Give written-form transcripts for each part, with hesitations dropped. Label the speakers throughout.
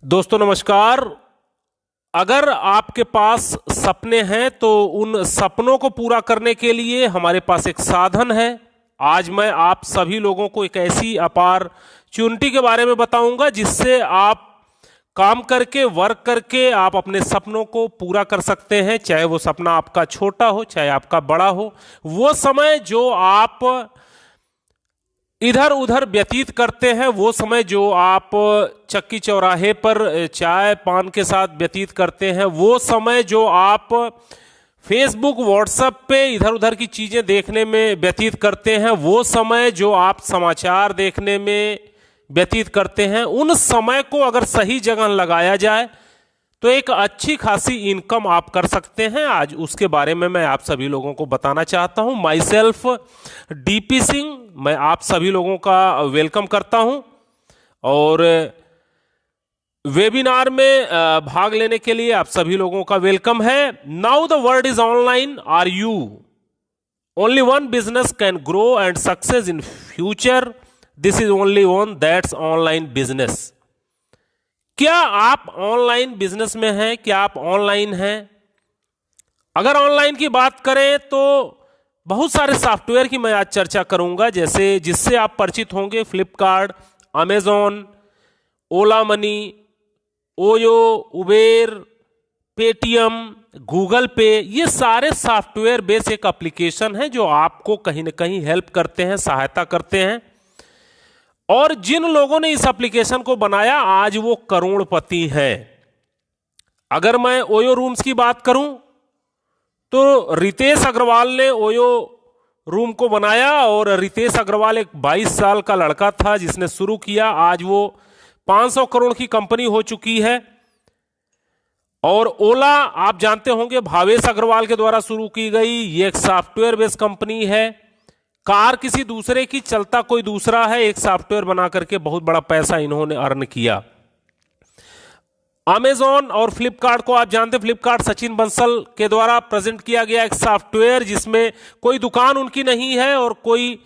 Speaker 1: दोस्तों नमस्कार। अगर आपके पास सपने हैं तो उन सपनों को पूरा करने के लिए हमारे पास एक साधन है। आज मैं आप सभी लोगों को एक ऐसी अपॉर्चुनिटी के बारे में बताऊंगा जिससे आप काम करके, वर्क करके आप अपने सपनों को पूरा कर सकते हैं। चाहे वो सपना आपका छोटा हो, चाहे आपका बड़ा हो। वो समय जो आप इधर उधर व्यतीत करते हैं, वो समय जो आप चक्की चौराहे पर चाय पान के साथ व्यतीत करते हैं, वो समय जो आप फेसबुक व्हाट्सएप पे इधर उधर की चीज़ें देखने में व्यतीत करते हैं, वो समय जो आप समाचार देखने में व्यतीत करते हैं, उन समय को अगर सही जगह लगाया जाए तो एक अच्छी खासी इनकम आप कर सकते हैं। आज उसके बारे में मैं आप सभी लोगों को बताना चाहता हूं। माई सेल्फ डीपी सिंह, मैं आप सभी लोगों का वेलकम करता हूं और वेबिनार में भाग लेने के लिए आप सभी लोगों का वेलकम है। Now the world is online, are you? Only one business can grow and success in future, this is only one, that's online business. क्या आप ऑनलाइन बिजनेस में हैं? क्या आप ऑनलाइन हैं? अगर ऑनलाइन की बात करें तो बहुत सारे सॉफ्टवेयर की मैं आज चर्चा करूंगा, जैसे जिससे आप परिचित होंगे। Flipkart, Amazon, Ola money, OYO, Uber, Paytm, Google Pay, ये सारे सॉफ्टवेयर बेस एक एप्लीकेशन है जो आपको कहीं ना कहीं हेल्प करते हैं, सहायता करते हैं। और जिन लोगों ने इस एप्लीकेशन को बनाया आज वो करोड़पति हैं। अगर मैं ओयो रूम्स की बात करूं तो रितेश अग्रवाल ने ओयो रूम को बनाया और रितेश अग्रवाल एक 22 साल का लड़का था जिसने शुरू किया। आज वो 500 करोड़ की कंपनी हो चुकी है। और ओला आप जानते होंगे भावेश अग्रवाल के द्वारा शुरू की गई ये एक सॉफ्टवेयर बेस्ड कंपनी है। कार किसी दूसरे की, चलता कोई दूसरा है। एक सॉफ्टवेयर बना करके बहुत बड़ा पैसा इन्होंने अर्न किया। अमेजॉन और फ्लिपकार्ट को आप जानते हैं, फ्लिपकार्ट सचिन बंसल के द्वारा प्रेजेंट किया गया एक सॉफ्टवेयर जिसमें कोई दुकान उनकी नहीं है और कोई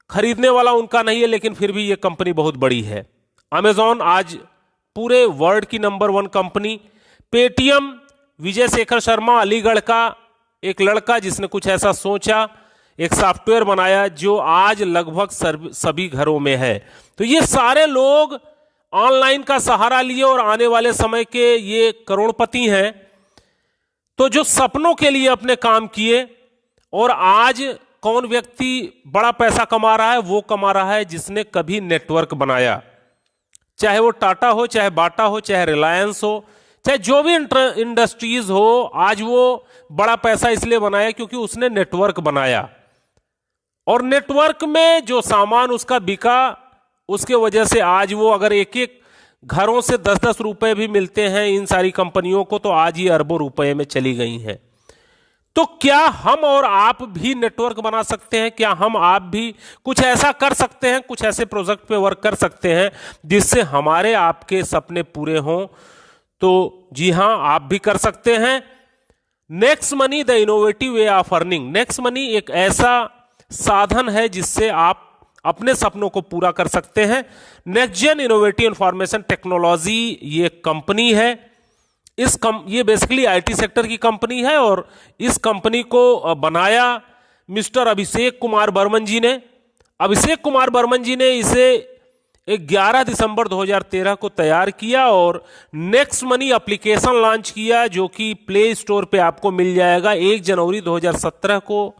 Speaker 1: खरीदने वाला उनका नहीं है, लेकिन फिर भी ये कंपनी बहुत बड़ी है। अमेजॉन आज पूरे वर्ल्ड की number 1 company. Paytm, Vijay Shekhar Sharma, Aligarh का एक लड़का जिसने कुछ ऐसा सोचा, एक सॉफ्टवेयर बनाया जो आज लगभग सभी घरों में है। तो ये सारे लोग ऑनलाइन का सहारा लिए और आने वाले समय के ये करोड़पति हैं। तो जो सपनों के लिए अपने काम किए, और आज कौन व्यक्ति बड़ा पैसा कमा रहा है? वो कमा रहा है जिसने कभी नेटवर्क बनाया। चाहे वो टाटा हो, चाहे बाटा हो, चाहे रिलायंस हो, चाहे जो भी इंडस्ट्रीज हो, आज वो बड़ा पैसा इसलिए बनाया क्योंकि उसने नेटवर्क बनाया। और नेटवर्क में जो सामान उसका बिका, उसके वजह से आज वो अगर एक एक घरों से 10-10 रुपए भी मिलते हैं इन सारी कंपनियों को, तो आज ये अरबों रुपए में चली गई हैं। तो क्या हम और आप भी नेटवर्क बना सकते हैं? क्या हम आप भी कुछ ऐसा कर सकते हैं, कुछ ऐसे प्रोजेक्ट पे वर्क कर सकते हैं जिससे हमारे आपके सपने पूरे हों? तो जी हां, आप भी कर सकते हैं। Next money, the innovative way of earning. Next money एक ऐसा साधन है जिससे आप अपने सपनों को पूरा कर सकते हैं। नेक्स्ट जेन इनोवेटिव इंफॉर्मेशन टेक्नोलॉजी ये कंपनी है। ये बेसिकली आईटी सेक्टर की कंपनी है और इस कंपनी को बनाया मिस्टर अभिषेक कुमार बर्मन जी ने। अभिषेक कुमार बर्मन जी ने इसे 11 दिसंबर 2013 को तैयार किया और नेक्स्ट मनी एप्लीकेशन लॉन्च किया, जो कि प्ले स्टोर पे आपको मिल जाएगा। 1 जनवरी 2017 को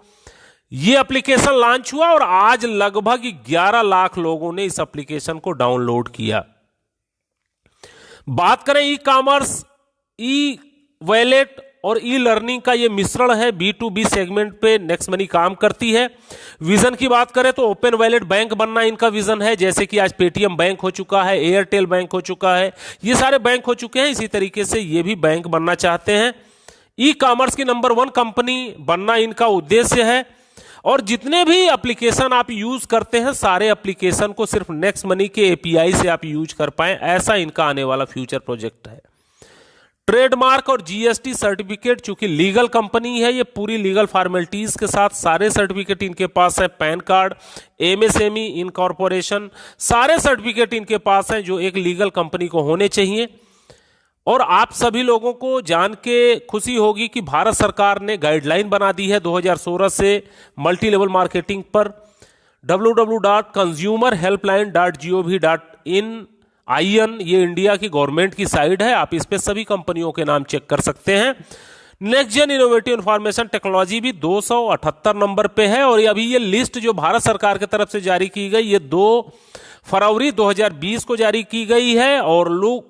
Speaker 1: ये एप्लीकेशन लॉन्च हुआ और आज लगभग 11 लाख लोगों ने इस एप्लीकेशन को डाउनलोड किया। बात करें ई कॉमर्स, ई वॉलेट और ई लर्निंग का ये मिश्रण है। B2B सेगमेंट पे नेक्स्ट मनी काम करती है। विजन की बात करें तो ओपन वॉलेट बैंक बनना इनका विजन है, जैसे कि आज पेटीएम बैंक हो चुका है, एयरटेल बैंक हो चुका है, ये सारे बैंक हो चुके हैं। इसी तरीके से ये भी बैंक बनना चाहते हैं। ई कॉमर्स की नंबर 1 कंपनी बनना इनका उद्देश्य है। और जितने भी एप्लीकेशन आप यूज करते हैं, सारे एप्लीकेशन को सिर्फ नेक्स्ट मनी के एपीआई से आप यूज कर पाएं, ऐसा इनका आने वाला फ्यूचर प्रोजेक्ट है। ट्रेडमार्क और जीएसटी सर्टिफिकेट, चूंकि लीगल कंपनी है, ये पूरी लीगल फॉर्मेलिटीज के साथ सारे सर्टिफिकेट इनके पास है। पैन कार्ड, एमएसएमई, इनकॉर्पोरेशन, सारे सर्टिफिकेट इनके पास हैं जो एक लीगल कंपनी को होने चाहिए। और आप सभी लोगों को जान के खुशी होगी कि भारत सरकार ने गाइडलाइन बना दी है 2016 से मल्टी लेवल मार्केटिंग पर। www.consumerhelpline.gov.in ये इंडिया की गवर्नमेंट की साइट है, आप इस पे सभी कंपनियों के नाम चेक कर सकते हैं। नेक्स्ट जेन इनोवेटिव इंफॉर्मेशन टेक्नोलॉजी भी 278 नंबर पे है। और अभी ये लिस्ट जो भारत सरकार की तरफ से जारी की गई, ये 2 फरवरी 2020 को जारी की गई है। और लोग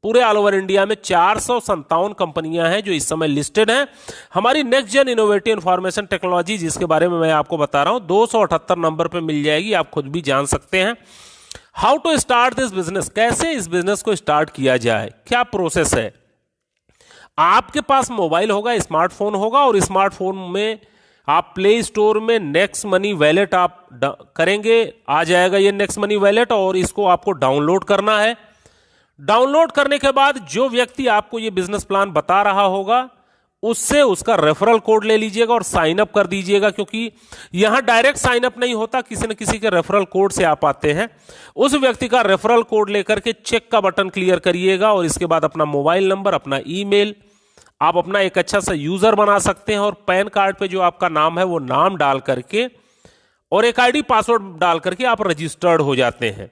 Speaker 1: पूरे ऑल ओवर इंडिया में 457 कंपनियां हैं जो इस समय लिस्टेड हैं। हमारी नेक्स्ट जेन इनोवेटिव इंफॉर्मेशन टेक्नोलॉजी, जिसके बारे में मैं आपको बता रहा हूं, 278 नंबर पे मिल जाएगी, आप खुद भी जान सकते हैं। How to start this business, कैसे इस बिजनेस को स्टार्ट किया जाए, क्या प्रोसेस है। आपके पास मोबाइल होगा, स्मार्टफोन होगा, और स्मार्टफोन में आप प्ले स्टोर में नेक्स्ट मनी वैलेट आप करेंगे, आ जाएगा ये नेक्स्ट मनी वैलेट, और इसको आपको डाउनलोड करना है। डाउनलोड करने के बाद जो व्यक्ति आपको ये बिजनेस प्लान बता रहा होगा, उससे उसका रेफरल कोड ले लीजिएगा और साइन अप कर दीजिएगा, क्योंकि यहां डायरेक्ट साइन अप नहीं होता, किसी न किसी के रेफरल कोड से आप आते हैं। उस व्यक्ति का रेफरल कोड लेकर के चेक का बटन क्लियर करिएगा, और इसके बाद अपना मोबाइल नंबर, अपना ईमेल, आप अपना एक अच्छा सा यूजर बना सकते हैं, और पैन कार्ड पे जो आपका नाम है वो नाम डाल करके और एक आईडी पासवर्ड डाल करके आप रजिस्टर्ड हो जाते हैं।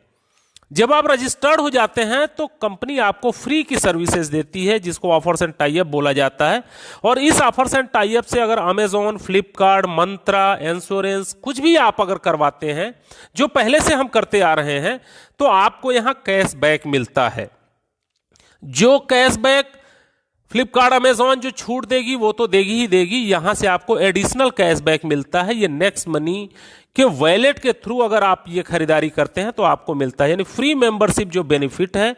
Speaker 1: जब आप रजिस्टर्ड हो जाते हैं तो कंपनी आपको फ्री की सर्विसेज देती है, जिसको ऑफर्स एंड टाई अप बोला जाता है। और इस ऑफर्स एंड टाई अप से अगर अमेजॉन, फ्लिपकार्ट, मंत्रा, इंश्योरेंस कुछ भी आप अगर करवाते हैं, जो पहले से हम करते आ रहे हैं, तो आपको यहां कैशबैक मिलता है। जो कैशबैक फ्लिपकार्ट, अमेजॉन जो छूट देगी वो तो देगी ही देगी, यहां से आपको एडिशनल कैशबैक मिलता है। ये नेक्स्ट मनी के वॉलेट के थ्रू अगर आप ये खरीदारी करते हैं तो आपको मिलता है। यानी फ्री मेंबरशिप जो बेनिफिट है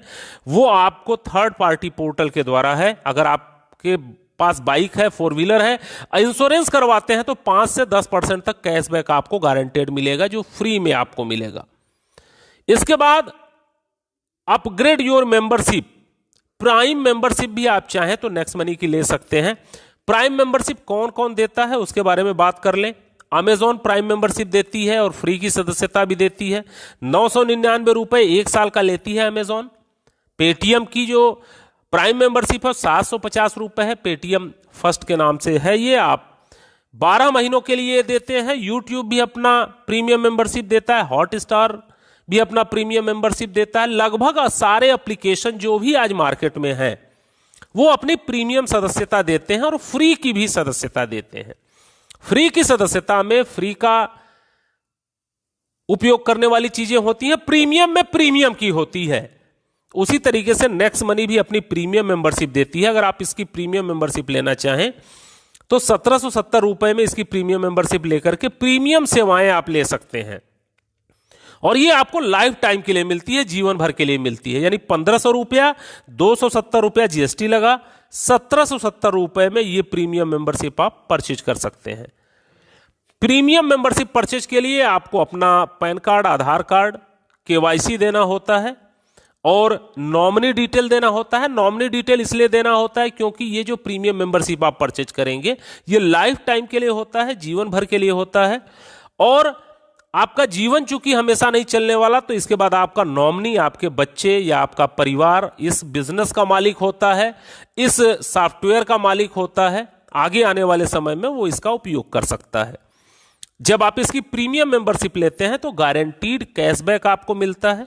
Speaker 1: वो आपको थर्ड पार्टी पोर्टल के द्वारा है। अगर आपके पास बाइक है, 4 व्हीलर है, इंश्योरेंस करवाते हैं, तो 5 से 10% तक कैशबैक आपको गारंटेड मिलेगा, जो फ्री में आपको मिलेगा। इसके बाद upgrade your membership, prime membership भी आप चाहें तो नेक्स्ट मनी की ले सकते हैं। प्राइम मेंबरशिप कौन कौन देता है उसके बारे में बात कर लें। अमेजॉन प्राइम मेंबरशिप देती है और फ्री की सदस्यता भी देती है। 999 रुपए 1 साल का लेती है अमेजॉन। पेटीएम की जो प्राइम मेंबरशिप है 750 रुपए है, पेटीएम फर्स्ट के नाम से है, ये आप 12 महीनों के लिए देते हैं। यूट्यूब भी अपना प्रीमियम मेंबरशिप देता है, हॉटस्टार भी अपना प्रीमियम मेंबरशिप देता है। लगभग सारे एप्लीकेशन जो भी आज मार्केट में हैं वो अपनी प्रीमियम सदस्यता देते हैं और फ्री की भी सदस्यता देते हैं। फ्री की सदस्यता में फ्री का उपयोग करने वाली चीजें होती हैं, प्रीमियम में प्रीमियम की होती है। उसी तरीके से नेक्स्ट मनी भी अपनी प्रीमियम मेंबरशिप देती है। अगर आप इसकी प्रीमियम मेंबरशिप लेना चाहें तो 1770 रुपए में इसकी प्रीमियम मेंबरशिप लेकर के प्रीमियम सेवाएं आप ले सकते हैं, और ये आपको लाइफ टाइम के लिए मिलती है, जीवन भर के लिए मिलती है। यानी 1500 रुपया, 270 रुपया जीएसटी लगा, 1770 रुपए में ये प्रीमियम मेंबरशिप आप परचेज कर सकते हैं। प्रीमियम मेंबरशिप परचेज के लिए आपको अपना पैन कार्ड, आधार कार्ड, केवाईसी देना होता है और नॉमिनी डिटेल देना होता है। नॉमिनी डिटेल इसलिए देना होता है क्योंकि ये जो प्रीमियम मेंबरशिप आप परचेज करेंगे ये लाइफ टाइम के लिए होता है, जीवन भर के लिए होता है। और आपका जीवन चूंकि हमेशा नहीं चलने वाला, तो इसके बाद आपका नॉमिनी, आपके बच्चे या आपका परिवार इस बिजनेस का मालिक होता है, इस सॉफ्टवेयर का मालिक होता है। आगे आने वाले समय में वो इसका उपयोग कर सकता है। जब आप इसकी प्रीमियम मेंबरशिप लेते हैं तो गारंटीड कैशबैक आपको मिलता है।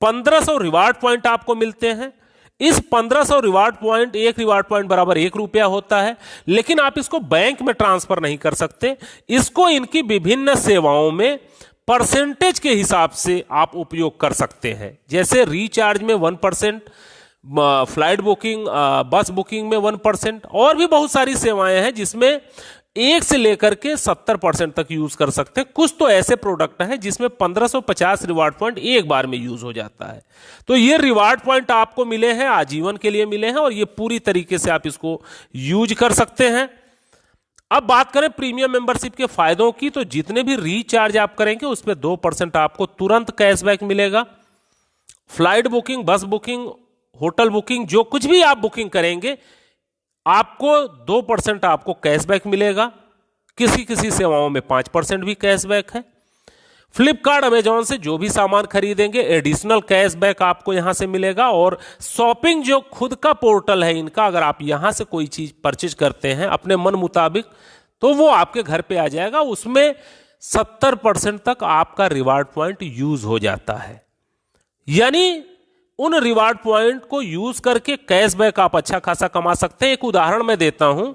Speaker 1: 1500 रिवार्ड पॉइंट आपको मिलते हैं। इस 1500 रिवार्ड पॉइंट, एक रिवार्ड पॉइंट बराबर 1 रुपया होता है, लेकिन आप इसको बैंक में ट्रांसफर नहीं कर सकते। इसको इनकी विभिन्न सेवाओं में परसेंटेज के हिसाब से आप उपयोग कर सकते हैं। जैसे रिचार्ज में 1%, फ्लाइट बुकिंग, बस बुकिंग में 1%, और भी बहुत सारी सेवाएं हैं जिसमें 1 से लेकर के 70% तक यूज कर सकते हैं। कुछ तो ऐसे प्रोडक्ट हैं जिसमें 1550 रिवार्ड पॉइंट एक बार में यूज हो जाता है। तो ये रिवार्ड पॉइंट आपको मिले हैं, आजीवन के लिए मिले हैं, और ये पूरी तरीके से आप इसको यूज कर सकते हैं। अब बात करें प्रीमियम मेंबरशिप के फायदों की, तो जितने भी रिचार्ज आप करेंगे उस पर 2% आपको तुरंत कैशबैक मिलेगा। फ्लाइट बुकिंग, बस बुकिंग, होटल बुकिंग, जो कुछ भी आप बुकिंग करेंगे आपको 2% आपको कैशबैक मिलेगा। किसी किसी सेवाओं में 5% भी कैशबैक है। फ्लिपकार्ट अमेजॉन से जो भी सामान खरीदेंगे एडिशनल कैशबैक आपको यहां से मिलेगा। और शॉपिंग जो खुद का पोर्टल है इनका, अगर आप यहां से कोई चीज परचेज करते हैं अपने मन मुताबिक तो वो आपके घर पे आ जाएगा। उसमें 70% तक आपका रिवार्ड पॉइंट यूज हो जाता है। यानी उन रिवार्ड पॉइंट को यूज करके कैशबैक आप अच्छा खासा कमा सकते हैं। एक उदाहरण मैं देता हूं,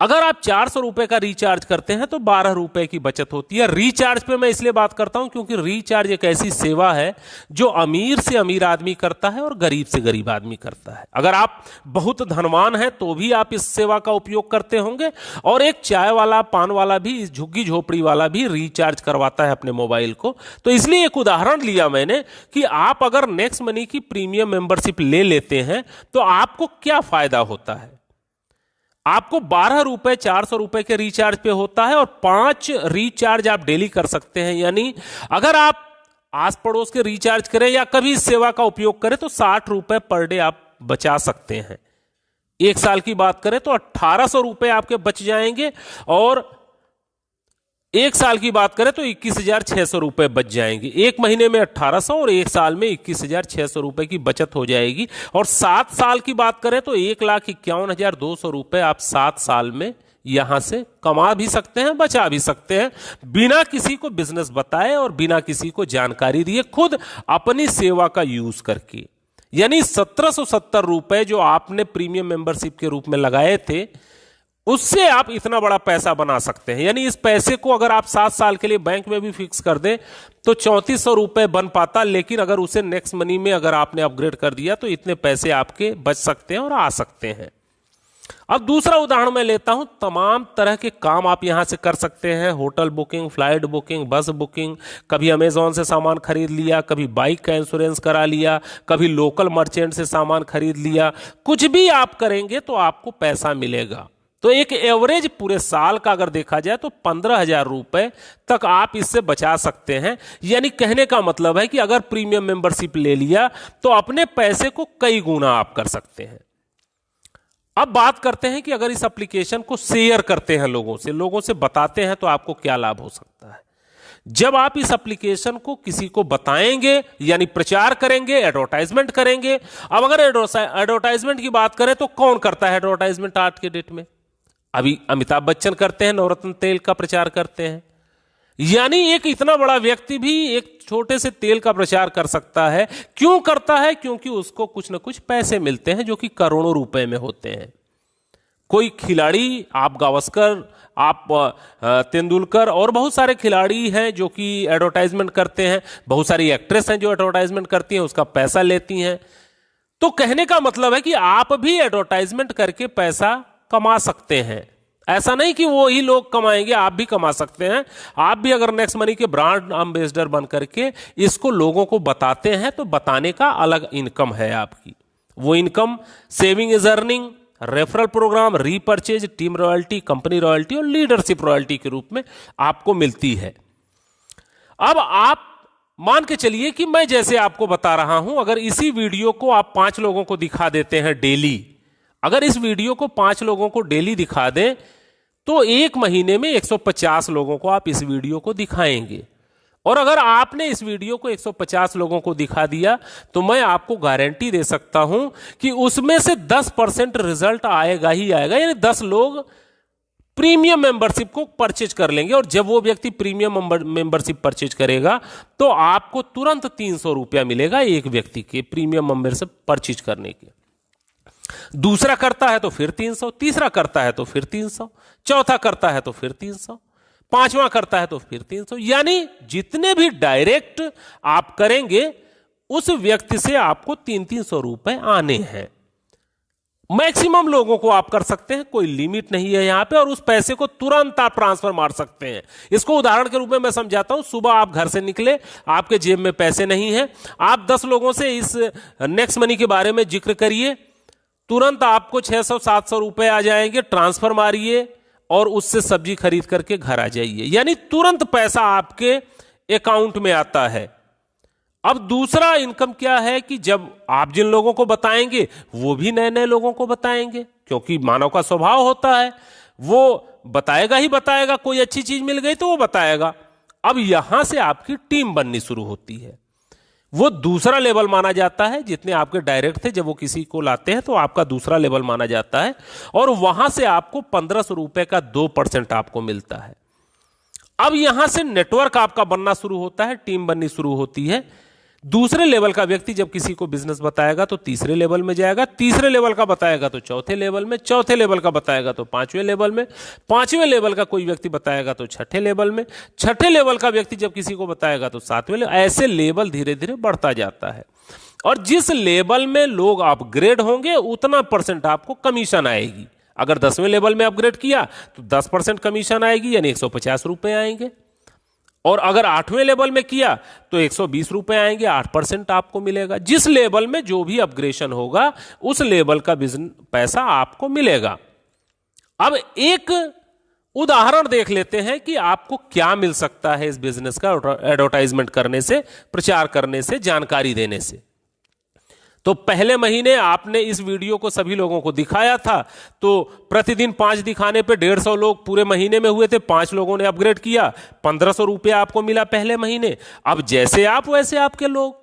Speaker 1: अगर आप 400 रुपए का रिचार्ज करते हैं तो 12 रुपए की बचत होती है। रिचार्ज पे मैं इसलिए बात करता हूं क्योंकि रिचार्ज एक ऐसी सेवा है जो अमीर से अमीर आदमी करता है और गरीब से गरीब आदमी करता है। अगर आप बहुत धनवान हैं तो भी आप इस सेवा का उपयोग करते होंगे, और एक चाय वाला, पान वाला भी, झुग्गी झोपड़ी वाला भी रिचार्ज करवाता है अपने मोबाइल को। तो इसलिए एक उदाहरण लिया मैंने कि आप अगर नेक्स्ट मनी की प्रीमियम मेंबरशिप ले लेते हैं तो आपको क्या फायदा होता है। आपको 12 रुपए 400 रुपए के रिचार्ज पे होता है और 5 रिचार्ज आप डेली कर सकते हैं। यानी अगर आप आस पड़ोस के रिचार्ज करें या कभी इस सेवा का उपयोग करें तो 60 रुपए पर डे आप बचा सकते हैं। एक साल की बात करें तो 1800 रुपए आपके बच जाएंगे, और एक साल की बात करें तो 21,600 रुपए बच जाएंगे। एक महीने में 1800 और एक साल में 21,600 रुपए की बचत हो जाएगी। और 7 साल की बात करें तो 1,51,200 रुपए आप 7 साल में यहां से कमा भी सकते हैं, बचा भी सकते हैं, बिना किसी को बिजनेस बताए और बिना किसी को जानकारी दिए, खुद अपनी सेवा का यूज करके। यानी 1770 रुपए जो आपने प्रीमियम मेंबरशिप के रूप में लगाए थे, उससे आप इतना बड़ा पैसा बना सकते हैं। यानी इस पैसे को अगर आप 7 साल के लिए बैंक में भी फिक्स कर दें तो 3400 रुपए बन पाता, लेकिन अगर उसे नेक्स्ट मनी में अगर आपने अपग्रेड कर दिया तो इतने पैसे आपके बच सकते हैं और आ सकते हैं। अब दूसरा उदाहरण मैं लेता हूं, तमाम तरह के काम आप यहां से कर सकते हैं। होटल बुकिंग, फ्लाइट बुकिंग, बस बुकिंग, कभी अमेजॉन से सामान खरीद लिया, कभी बाइक का इंश्योरेंस करा लिया, कभी लोकल मर्चेंट से सामान खरीद लिया। कुछ भी आप करेंगे तो आपको पैसा मिलेगा। तो एक एवरेज पूरे साल का अगर देखा जाए तो 15,000 रुपए तक आप इससे बचा सकते हैं। यानी कहने का मतलब है कि अगर प्रीमियम मेंबरशिप ले लिया तो अपने पैसे को कई गुना आप कर सकते हैं। अब बात करते हैं कि अगर इस एप्लीकेशन को शेयर करते हैं लोगों से बताते हैं तो आपको क्या लाभ हो सकता है। जब आप इस एप्लीकेशन को किसी को बताएंगे यानी प्रचार करेंगे, एडवर्टाइजमेंट करेंगे। अब अगर एडवर्टाइजमेंट की बात करें तो कौन करता है एडवर्टाइजमेंट आज के डेट में? अभी अमिताभ बच्चन करते हैं, नवरत्न तेल का प्रचार करते हैं। यानी एक इतना बड़ा व्यक्ति भी एक छोटे से तेल का प्रचार कर सकता है। क्यों करता है? क्योंकि उसको कुछ ना कुछ पैसे मिलते हैं जो कि करोड़ों रुपए में होते हैं। कोई खिलाड़ी, आप गावस्कर, आप तेंदुलकर और बहुत सारे खिलाड़ी हैं जो कि एडवर्टाइजमेंट करते हैं। बहुत सारी एक्ट्रेस हैं जो एडवर्टाइजमेंट करती हैं, उसका पैसा लेती हैं। तो कहने का मतलब है कि आप भी एडवर्टाइजमेंट करके पैसा कमा सकते हैं। ऐसा नहीं कि वो ही लोग कमाएंगे, आप भी कमा सकते हैं। आप भी अगर नेक्स्ट मनी के ब्रांड एम्बेसडर बन करके इसको लोगों को बताते हैं तो बताने का अलग इनकम है आपकी। वो income saving is earning, referral programme, repurchase, team royalty, company royalty और लीडरशिप रॉयल्टी के रूप में आपको मिलती है। अब आप मान के चलिए कि मैं जैसे आपको बता रहा हूं, अगर इसी वीडियो को आप 5 लोगों को दिखा देते हैं डेली, अगर इस वीडियो को 5 लोगों को डेली दिखा दें तो एक महीने में 150 लोगों को आप इस वीडियो को दिखाएंगे। और अगर आपने इस वीडियो को 150 लोगों को दिखा दिया तो मैं आपको गारंटी दे सकता हूं कि उसमें से 10% रिजल्ट आएगा ही आएगा। यानी 10 लोग प्रीमियम मेंबरशिप को परचेज कर लेंगे। और जब वो व्यक्ति प्रीमियम मेंबरशिप परचेज करेगा तो आपको तुरंत 300 रुपया मिलेगा एक व्यक्ति के प्रीमियम मेंबरशिप परचेज करने के। दूसरा करता है तो फिर 300, तीसरा करता है तो फिर 300, चौथा करता है तो फिर 300, पांचवा करता है तो फिर 300। यानी जितने भी डायरेक्ट आप करेंगे उस व्यक्ति से आपको 300-300 रुपए आने हैं। मैक्सिमम लोगों को आप कर सकते हैं, कोई लिमिट नहीं है यहां पे, और उस पैसे को तुरंत आप ट्रांसफर मार सकते हैं। इसको उदाहरण के रूप में मैं समझाता हूं। सुबह आप घर से निकले, आपके जेब में पैसे नहीं है, आप 10 लोगों से इस नेक्स्ट मनी के बारे में जिक्र करिए, तुरंत आपको 600-700 रुपए आ जाएंगे। ट्रांसफर मारिए और उससे सब्जी खरीद करके घर आ जाइए। यानी तुरंत पैसा आपके अकाउंट में आता है। अब दूसरा इनकम क्या है कि जब आप जिन लोगों को बताएंगे वो भी नए नए लोगों को बताएंगे, क्योंकि मानव का स्वभाव होता है, वो बताएगा ही बताएगा। कोई अच्छी चीज मिल गई तो वो बताएगा। अब यहां से आपकी टीम बननी शुरू होती है। वो दूसरा लेवल माना जाता है, जितने आपके डायरेक्ट थे जब वो किसी को लाते हैं तो आपका दूसरा लेवल माना जाता है, और वहां से आपको 1500 रुपए का 2% आपको मिलता है। अब यहां से नेटवर्क आपका बनना शुरू होता है, टीम बननी शुरू होती है। दूसरे लेवल का व्यक्ति जब किसी को बिजनेस बताएगा तो तीसरे लेवल में जाएगा, तीसरे लेवल का बताएगा तो चौथे लेवल में, चौथे लेवल का बताएगा तो पांचवें लेवल में, पांचवें लेवल का कोई व्यक्ति बताएगा तो छठे लेवल में, छठे लेवल का व्यक्ति जब किसी को बताएगा तो सातवें लेवल। ऐसे लेवल धीरे धीरे बढ़ता जाता है, और जिस लेवल में लोग अपग्रेड होंगे उतना % आपको कमीशन आएगी। अगर 10वें लेवल में अपग्रेड किया तो 10% कमीशन आएगी, यानी 150 रुपए आएंगे, और अगर 8वें लेवल में किया तो 120 रुपए आएंगे, 8% आपको मिलेगा। जिस लेवल में जो भी अपग्रेडेशन होगा उस लेवल का बिजनेस पैसा आपको मिलेगा। अब एक उदाहरण देख लेते हैं कि आपको क्या मिल सकता है इस बिजनेस का एडवर्टाइजमेंट करने से, प्रचार करने से, जानकारी देने से। तो पहले महीने आपने इस वीडियो को सभी लोगों को दिखाया था, तो प्रतिदिन 5 दिखाने पे 150 लोग पूरे महीने में हुए थे। 5 लोगों ने अपग्रेड किया, 1500 रुपया आपको मिला पहले महीने। अब जैसे आप वैसे आपके लोग,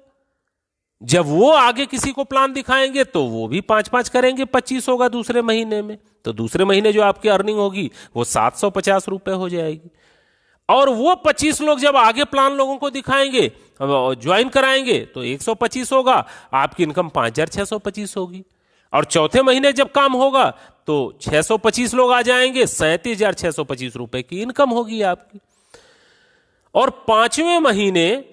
Speaker 1: जब वो आगे किसी को प्लान दिखाएंगे तो वो भी 5-5 करेंगे, 25 होगा दूसरे महीने में। तो दूसरे महीने जो आपकी अर्निंग होगी वो 750 रुपए हो जाएगी। और वो 25 लोग जब आगे प्लान लोगों को दिखाएंगे, ज्वाइन कराएंगे, तो 125 होगा, आपकी इनकम 5625 होगी। और चौथे महीने जब काम होगा तो 625 लोग आ जाएंगे, 37,625 रुपए की इनकम होगी आपकी। और 5वें महीने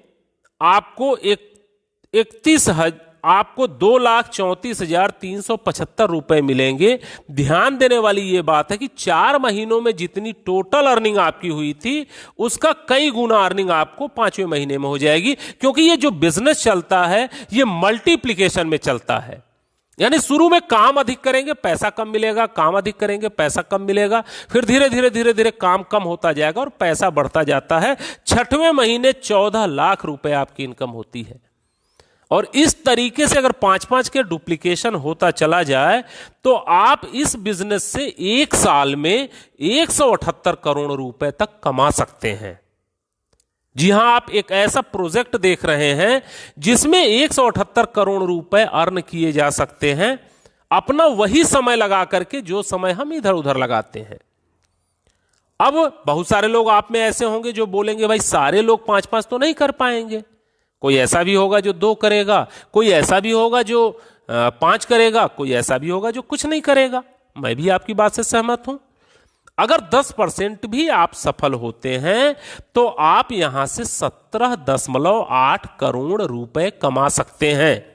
Speaker 1: आपको 2,34,375 रुपए मिलेंगे। ध्यान देने वाली यह बात है कि 4 महीनों में जितनी टोटल अर्निंग आपकी हुई थी उसका कई गुना अर्निंग आपको 5वें महीने में हो जाएगी, क्योंकि ये जो बिजनेस चलता है ये मल्टीप्लिकेशन में चलता है। यानी शुरू में काम अधिक करेंगे पैसा कम मिलेगा, काम अधिक करेंगे पैसा कम मिलेगा, फिर धीरे धीरे काम कम होता जाएगा और पैसा बढ़ता जाता है। 6वें महीने 14 लाख रुपए आपकी इनकम होती है। और इस तरीके से अगर 5-5 के डुप्लीकेशन होता चला जाए तो आप इस बिजनेस से एक साल में 178 करोड़ रुपए तक कमा सकते हैं। जी हां, आप एक ऐसा प्रोजेक्ट देख रहे हैं जिसमें 178 करोड़ रुपए अर्न किए जा सकते हैं, अपना वही समय लगा करके जो समय हम इधर उधर लगाते हैं। अब बहुत सारे लोग आप में ऐसे होंगे जो बोलेंगे भाई सारे लोग 5-5 तो नहीं कर पाएंगे, कोई ऐसा भी होगा जो 2 करेगा, कोई ऐसा भी होगा जो 5 करेगा, कोई ऐसा भी होगा जो कुछ नहीं करेगा। मैं भी आपकी बात से सहमत हूं। अगर 10% भी आप सफल होते हैं तो आप यहां से 17.8 करोड़ रुपए कमा सकते हैं।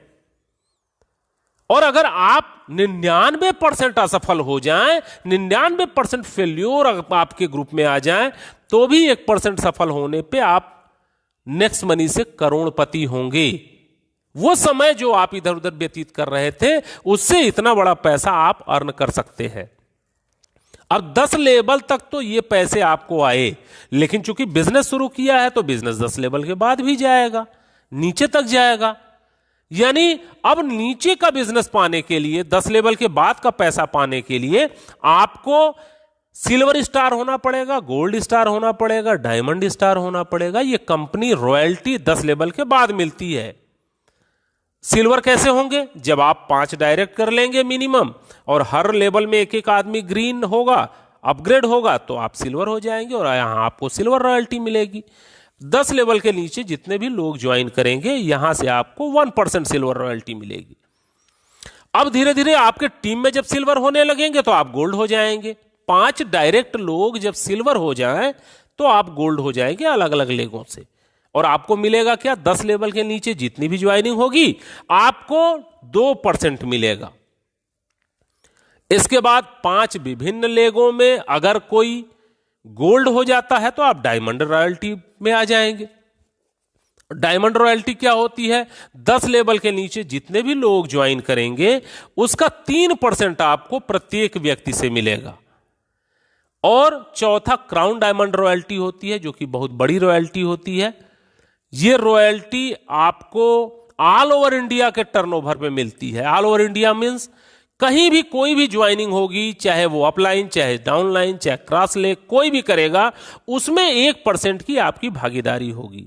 Speaker 1: और अगर आप 99% असफल हो जाएं, 99% फेल्योर आपके ग्रुप में आ जाएं, तो भी 1% सफल होने पे आप नेक्स्ट मनी से करोड़पति होंगे। वो समय जो आप इधर उधर व्यतीत कर रहे थे उससे इतना बड़ा पैसा आप अर्न कर सकते हैं। अब 10 लेवल तक तो ये पैसे आपको आए, लेकिन चूंकि बिजनेस शुरू किया है तो बिजनेस 10 लेवल के बाद भी जाएगा, नीचे तक जाएगा। यानी अब नीचे का बिजनेस पाने के लिए, 10 लेवल के बाद का पैसा पाने के लिए आपको सिल्वर स्टार होना पड़ेगा, गोल्ड स्टार होना पड़ेगा, डायमंड स्टार होना पड़ेगा। ये कंपनी रॉयल्टी 10 लेवल के बाद मिलती है। सिल्वर कैसे होंगे? जब आप 5 डायरेक्ट कर लेंगे मिनिमम, और हर लेवल में एक आदमी ग्रीन होगा, अपग्रेड होगा, तो आप सिल्वर हो जाएंगे और यहां आपको सिल्वर रॉयल्टी मिलेगी। 10 लेवल के नीचे जितने भी लोग ज्वाइन करेंगे यहां से आपको 1% सिल्वर रॉयल्टी मिलेगी। अब धीरे धीरे आपके टीम में जब सिल्वर होने लगेंगे तो आप गोल्ड हो जाएंगे। 5 डायरेक्ट लोग जब सिल्वर हो जाएं तो आप गोल्ड हो जाएंगे अलग अलग लेगों से। और आपको मिलेगा क्या? 10 लेवल के नीचे जितनी भी ज्वाइनिंग होगी आपको 2% मिलेगा। इसके बाद 5 विभिन्न लेगों में अगर कोई गोल्ड हो जाता है तो आप डायमंड रॉयल्टी में आ जाएंगे। डायमंड रॉयल्टी क्या होती है? 10 लेवल के नीचे जितने भी लोग ज्वाइन करेंगे उसका 3% आपको प्रत्येक व्यक्ति से मिलेगा। और चौथा क्राउन डायमंड रॉयल्टी होती है, जो कि बहुत बड़ी रॉयल्टी होती है। यह रॉयल्टी आपको ऑल ओवर इंडिया के टर्नओवर पे मिलती है। ऑल ओवर इंडिया मींस कहीं भी कोई भी ज्वाइनिंग होगी, चाहे वो अपलाइन, चाहे डाउनलाइन, चाहे क्रॉस लेग, कोई भी करेगा, उसमें 1% की आपकी भागीदारी होगी।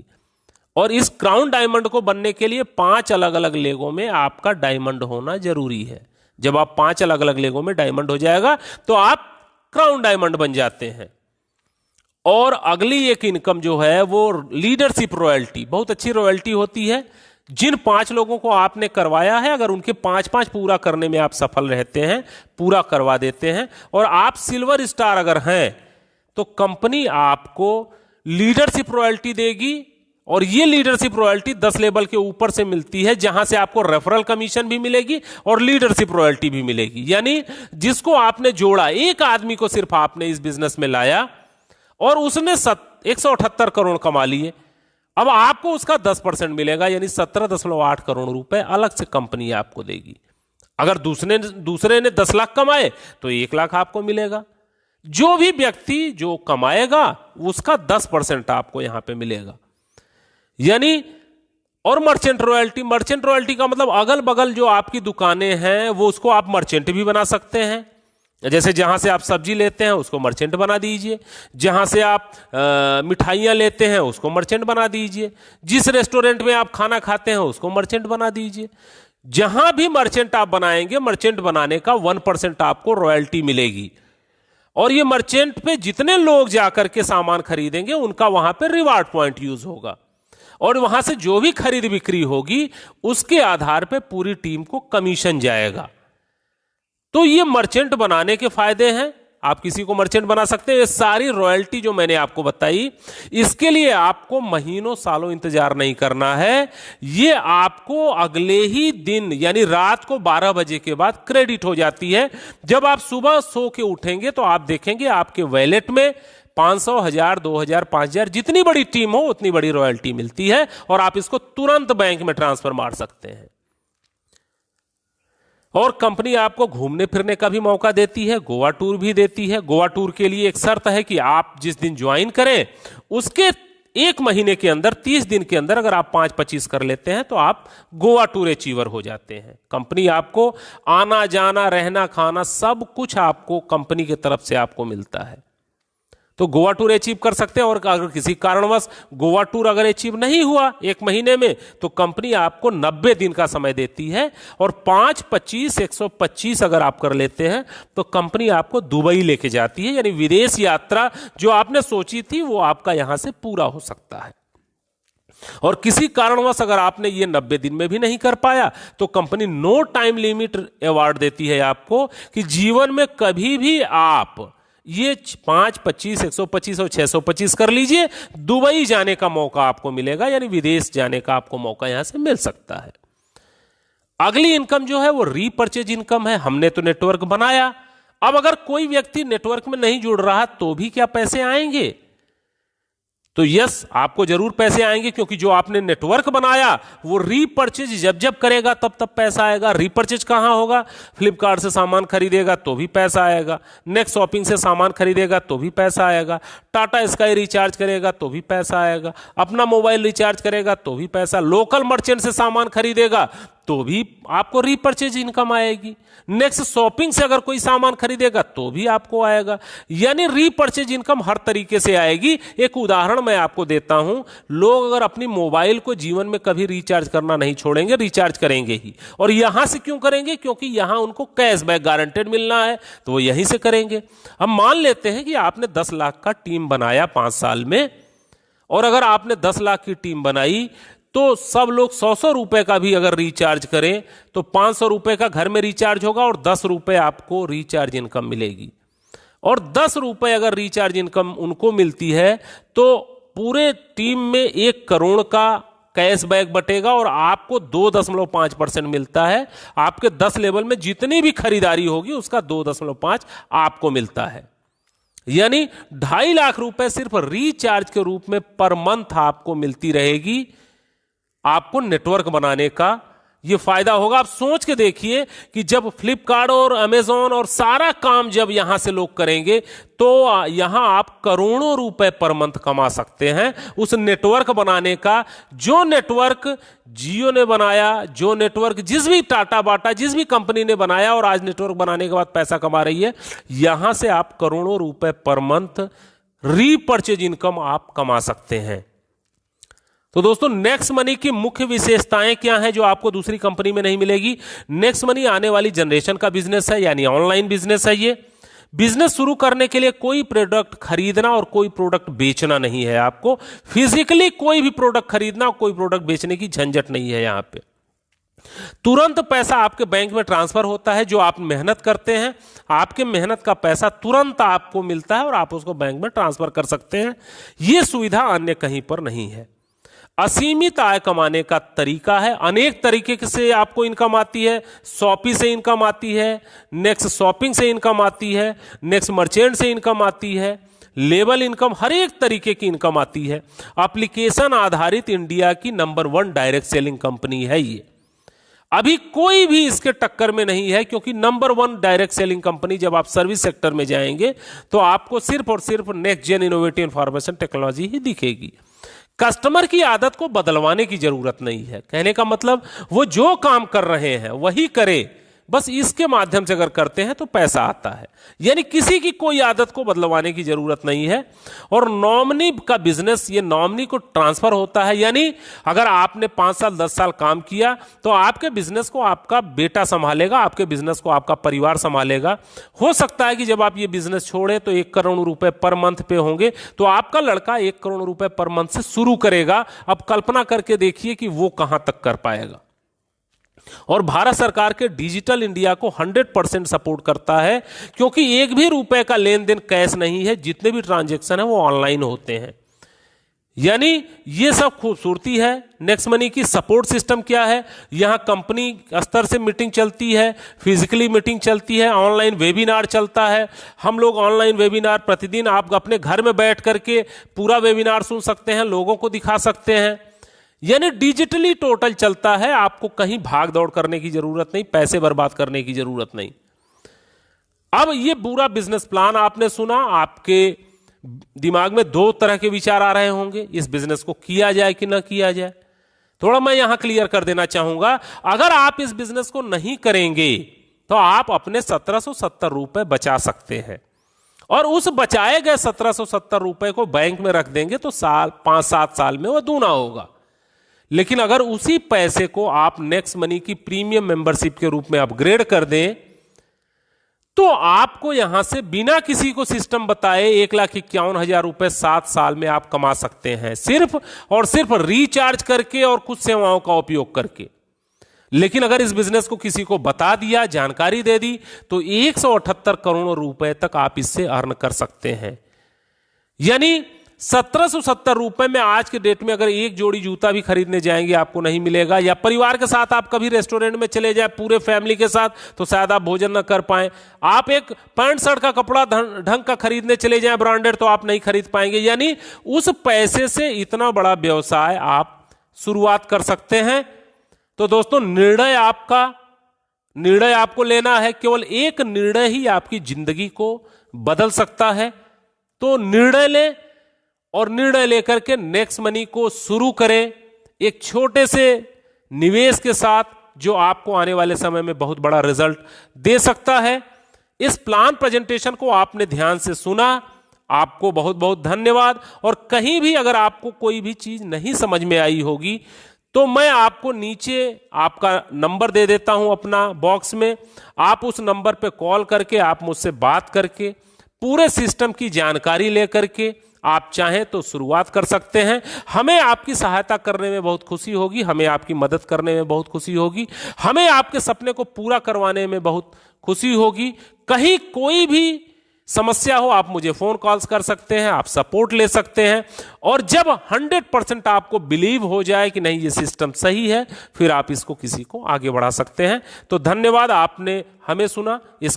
Speaker 1: और इस क्राउन डायमंड को बनने के लिए 5 अलग अलग लेगों में आपका डायमंड होना जरूरी है। जब आप 5 अलग अलग लेगों में डायमंड हो जाएगा तो आप क्राउन डायमंड बन जाते हैं। और अगली एक इनकम जो है वो लीडरशिप रॉयल्टी, बहुत अच्छी रॉयल्टी होती है। जिन 5 लोगों को आपने करवाया है, अगर उनके 5-5 पूरा करने में आप सफल रहते हैं, पूरा करवा देते हैं, और आप सिल्वर स्टार अगर हैं, तो कंपनी आपको लीडरशिप रॉयल्टी देगी। और ये लीडरशिप रॉयल्टी 10 लेवल के ऊपर से मिलती है, जहां से आपको रेफरल कमीशन भी मिलेगी और लीडरशिप रॉयल्टी भी मिलेगी। यानी जिसको आपने जोड़ा, एक आदमी को सिर्फ आपने इस बिजनेस में लाया और उसने 178 करोड़ कमा लिए, अब आपको उसका 10% मिलेगा, यानी 17.8 करोड़ रुपए अलग से कंपनी आपको देगी। अगर दूसरे ने 10 लाख कमाए तो 1 लाख आपको मिलेगा। जो भी व्यक्ति जो कमाएगा उसका 10% आपको यहां पे मिलेगा। यानी और मर्चेंट रॉयल्टी का मतलब अगल बगल जो आपकी दुकानें हैं वो उसको आप मर्चेंट भी बना सकते हैं। जैसे जहां से आप सब्जी लेते हैं उसको मर्चेंट बना दीजिए, जहां से आप मिठाइयां लेते हैं उसको मर्चेंट बना दीजिए, जिस रेस्टोरेंट में आप खाना खाते हैं उसको मर्चेंट बना दीजिए। जहां भी मर्चेंट आप बनाएंगे, मर्चेंट बनाने का 1% आपको रॉयल्टी मिलेगी। और ये मर्चेंट पे जितने लोग जाकर के सामान खरीदेंगे उनका वहां पे रिवार्ड पॉइंट यूज होगा, और वहां से जो भी खरीद बिक्री होगी उसके आधार पे पूरी टीम को कमीशन जाएगा। तो ये मर्चेंट बनाने के फायदे हैं। आप किसी को मर्चेंट बना सकते हैं। ये सारी रॉयल्टी जो मैंने आपको बताई, इसके लिए आपको महीनों सालों इंतजार नहीं करना है। ये आपको अगले ही दिन यानी रात को 12 बजे के बाद क्रेडिट हो जाती है। जब आप सुबह सो के उठेंगे तो आप देखेंगे आपके वॉलेट में 500, 1000, 2000, 5000, जितनी बड़ी टीम हो उतनी बड़ी रॉयल्टी मिलती है, और आप इसको तुरंत बैंक में ट्रांसफर मार सकते हैं। और कंपनी आपको घूमने फिरने का भी मौका देती है, गोवा टूर भी देती है। गोवा टूर के लिए एक शर्त है कि आप जिस दिन ज्वाइन करें उसके 1 महीने के अंदर, 30 दिन के अंदर अगर आप 5-25 कर लेते हैं तो आप गोवा टूर अचीवर हो जाते हैं। कंपनी आपको आना जाना रहना खाना सब कुछ आपको कंपनी की तरफ से आपको मिलता है। तो गोवा टूर अचीव कर सकते हैं। और अगर किसी कारणवश गोवा टूर अगर अचीव नहीं हुआ 1 महीने में, तो कंपनी आपको 90 दिन का समय देती है। और 5, 25, 125 अगर आप कर लेते हैं तो कंपनी आपको दुबई लेके जाती है। यानी विदेश यात्रा जो आपने सोची थी वो आपका यहां से पूरा हो सकता है। और किसी कारणवश अगर आपने ये 90 दिन में भी नहीं कर पाया तो company no time limit award देती है आपको, कि जीवन में कभी भी आप ये 5, 25, 125 और 625 कर लीजिए, दुबई जाने का मौका आपको मिलेगा। यानी विदेश जाने का आपको मौका यहां से मिल सकता है। अगली इनकम जो है वो रीपर्चेज इनकम है। हमने तो नेटवर्क बनाया, अब अगर कोई व्यक्ति नेटवर्क में नहीं जुड़ रहा तो भी क्या पैसे आएंगे? तो यस, आपको जरूर पैसे आएंगे, क्योंकि जो आपने नेटवर्क बनाया वो रीपर्चेज जब जब करेगा तब तब पैसा आएगा। रीपर्चेज कहां होगा? फ्लिपकार्ट से सामान खरीदेगा तो भी पैसा आएगा, नेक्स्ट शॉपिंग से सामान खरीदेगा तो भी पैसा आएगा, टाटा स्काई रिचार्ज करेगा तो भी पैसा आएगा, अपना मोबाइल रिचार्ज करेगा तो भी पैसा, लोकल मर्चेंट से सामान खरीदेगा तो भी आपको रीपर्चेज इनकम आएगी, नेक्स्ट शॉपिंग से अगर कोई सामान खरीदेगा तो भी आपको आएगा। यानी रीपर्चेज इनकम हर तरीके से आएगी। एक उदाहरण मैं आपको देता हूं, लोग अगर अपनी मोबाइल को जीवन में कभी रिचार्ज करना नहीं छोड़ेंगे, रिचार्ज करेंगे ही। और यहां से क्यों करेंगे? क्योंकि यहां उनको कैशबैक गारंटेड मिलना है, तो वो यहीं से करेंगे। अब मान लेते हैं कि आपने 10 लाख का टीम बनाया 5 साल में, और अगर आपने 10 लाख की टीम बनाई तो सब लोग 100-100 रुपए का भी अगर रिचार्ज करें तो 500 रुपए का घर में रिचार्ज होगा और 10 रुपए आपको रिचार्ज इनकम मिलेगी। और 10 रुपए अगर रिचार्ज इनकम उनको मिलती है तो पूरे टीम में 1 करोड़ का कैशबैक बटेगा और आपको 2.5% मिलता है। आपके 10 लेवल में जितनी भी खरीदारी होगी उसका 2.5 आपको मिलता है। यानी 2.5 लाख रुपए सिर्फ रिचार्ज के रूप में पर मंथ आपको मिलती रहेगी, आपको नेटवर्क बनाने का ये फायदा होगा। आप सोच के देखिए कि जब फ्लिपकार्ट और अमेजॉन और सारा काम जब यहां से लोग करेंगे तो यहां आप करोड़ों रुपए पर मंथ कमा सकते हैं उस नेटवर्क बनाने का, जो नेटवर्क जियो ने बनाया, जो नेटवर्क जिस भी टाटा बाटा जिस भी कंपनी ने बनाया और आज नेटवर्क बनाने के बाद पैसा कमा रही है, यहां से आप करोड़ों रुपए पर मंथ रीपर्चेज इनकम आप कमा सकते हैं। तो दोस्तों नेक्स्ट मनी की मुख्य विशेषताएं क्या हैं जो आपको दूसरी कंपनी में नहीं मिलेगी? नेक्स्ट मनी आने वाली जनरेशन का बिजनेस है, यानी ऑनलाइन बिजनेस है। ये बिजनेस शुरू करने के लिए कोई प्रोडक्ट खरीदना और कोई प्रोडक्ट बेचना नहीं है। आपको फिजिकली कोई भी प्रोडक्ट खरीदना और कोई प्रोडक्ट बेचने की झंझट नहीं है। यहां पे तुरंत पैसा आपके बैंक में ट्रांसफर होता है। जो आप मेहनत करते हैं, आपके मेहनत का पैसा तुरंत आपको मिलता है और आप उसको बैंक में ट्रांसफर कर सकते हैं। यह सुविधा अन्य कहीं पर नहीं है। असीमित आय कमाने का तरीका है। अनेक तरीके से आपको इनकम आती है। शॉपी से इनकम आती है, नेक्स्ट शॉपिंग से इनकम आती है, नेक्स्ट मर्चेंट से इनकम आती है, लेबल इनकम, हर एक तरीके की इनकम आती है। एप्लीकेशन आधारित इंडिया की नंबर 1 डायरेक्ट सेलिंग कंपनी है ये। अभी कोई भी इसके टक्कर में नहीं है, क्योंकि नंबर 1 डायरेक्ट सेलिंग कंपनी जब आप सर्विस सेक्टर में जाएंगे तो आपको सिर्फ और सिर्फ नेक्स्ट जेन इनोवेटिव इंफॉर्मेशन टेक्नोलॉजी ही दिखेगी। कस्टमर की आदत को बदलवाने की जरूरत नहीं है। कहने का मतलब वो जो काम कर रहे हैं वही करे, बस इसके माध्यम से अगर करते हैं तो पैसा आता है। यानी किसी की कोई आदत को बदलवाने की जरूरत नहीं है। और नॉमिनी का बिजनेस, ये नॉमिनी को ट्रांसफर होता है। यानी अगर आपने 5 साल 10 साल काम किया तो आपके बिजनेस को आपका बेटा संभालेगा, आपके बिजनेस को आपका परिवार संभालेगा। हो सकता है कि जब आप ये बिजनेस छोड़े तो 1 करोड़ रुपए पर मंथ पे होंगे, तो आपका लड़का 1 करोड़ रुपए पर मंथ से शुरू करेगा। अब कल्पना करके देखिए कि वो कहां तक कर पाएगा। और भारत सरकार के डिजिटल इंडिया को 100% सपोर्ट करता है, क्योंकि 1 भी रुपए का लेन देन कैश नहीं है। जितने भी ट्रांजैक्शन है वो ऑनलाइन होते हैं। यानी ये सब खूबसूरती है नेक्स्ट मनी की। सपोर्ट सिस्टम क्या है? यहां कंपनी स्तर से मीटिंग चलती है, फिजिकली मीटिंग चलती है, ऑनलाइन वेबिनार चलता है। हम लोग ऑनलाइन वेबिनार प्रतिदिन आप अपने घर में बैठ करके पूरा वेबिनार सुन सकते हैं, लोगों को दिखा सकते हैं। यानी डिजिटली टोटल चलता है। आपको कहीं भाग दौड़ करने की जरूरत नहीं, पैसे बर्बाद करने की जरूरत नहीं। अब ये पूरा बिजनेस प्लान आपने सुना, आपके दिमाग में 2 तरह के विचार आ रहे होंगे, इस बिजनेस को किया जाए कि ना किया जाए। थोड़ा मैं यहां क्लियर कर देना चाहूंगा, अगर आप इस बिजनेस को नहीं करेंगे तो आप अपने 1770 रुपए बचा सकते हैं, और उस बचाए गए 1770 रुपए को बैंक में रख देंगे तो 5-7 साल में वो दूना होगा। लेकिन अगर उसी पैसे को आप नेक्स्ट मनी की प्रीमियम मेंबरशिप के रूप में अपग्रेड कर दें तो आपको यहां से बिना किसी को सिस्टम बताए 1,51,000 रुपए 7 साल में आप कमा सकते हैं, सिर्फ और सिर्फ रिचार्ज करके और कुछ सेवाओं का उपयोग करके। लेकिन अगर इस बिजनेस को किसी को बता दिया, जानकारी दे दी, तो 178 करोड़ रुपए तक आप इससे अर्न कर सकते हैं। यानी 1770 रुपए में आज के डेट में अगर एक जोड़ी जूता भी खरीदने जाएंगे आपको नहीं मिलेगा। या परिवार के साथ आप कभी रेस्टोरेंट में चले जाए पूरे फैमिली के साथ तो शायद आप भोजन न कर पाए। आप एक पैंट शर्ट का कपड़ा ढंग का खरीदने चले जाए ब्रांडेड तो आप नहीं खरीद पाएंगे। यानी उस पैसे से इतना बड़ा व्यवसाय आप शुरुआत कर सकते हैं। तो दोस्तों निर्णय आपको लेना है। केवल एक निर्णय ही आपकी जिंदगी को बदल सकता है। तो निर्णय लें और निर्णय लेकर के नेक्स्ट मनी को शुरू करें, एक छोटे से निवेश के साथ, जो आपको आने वाले समय में बहुत बड़ा रिजल्ट दे सकता है। इस प्लान प्रेजेंटेशन को आपने ध्यान से सुना, आपको बहुत बहुत धन्यवाद। और कहीं भी अगर आपको कोई भी चीज नहीं समझ में आई होगी तो मैं आपको नीचे आपका नंबर दे देता हूं अपना बॉक्स में। आप उस नंबर पे कॉल करके आप मुझसे बात करके पूरे सिस्टम की जानकारी लेकर के आप चाहें तो शुरुआत कर सकते हैं। हमें आपकी सहायता करने में बहुत खुशी होगी, हमें आपकी मदद करने में बहुत खुशी होगी, हमें आपके सपने को पूरा करवाने में बहुत खुशी होगी। कहीं कोई भी समस्या हो आप मुझे फोन कॉल्स कर सकते हैं, आप सपोर्ट ले सकते हैं। और जब 100% आपको बिलीव हो जाए कि नहीं ये सिस्टम सही है, फिर आप इसको किसी को आगे बढ़ा सकते हैं। तो धन्यवाद, आपने हमें सुना। इस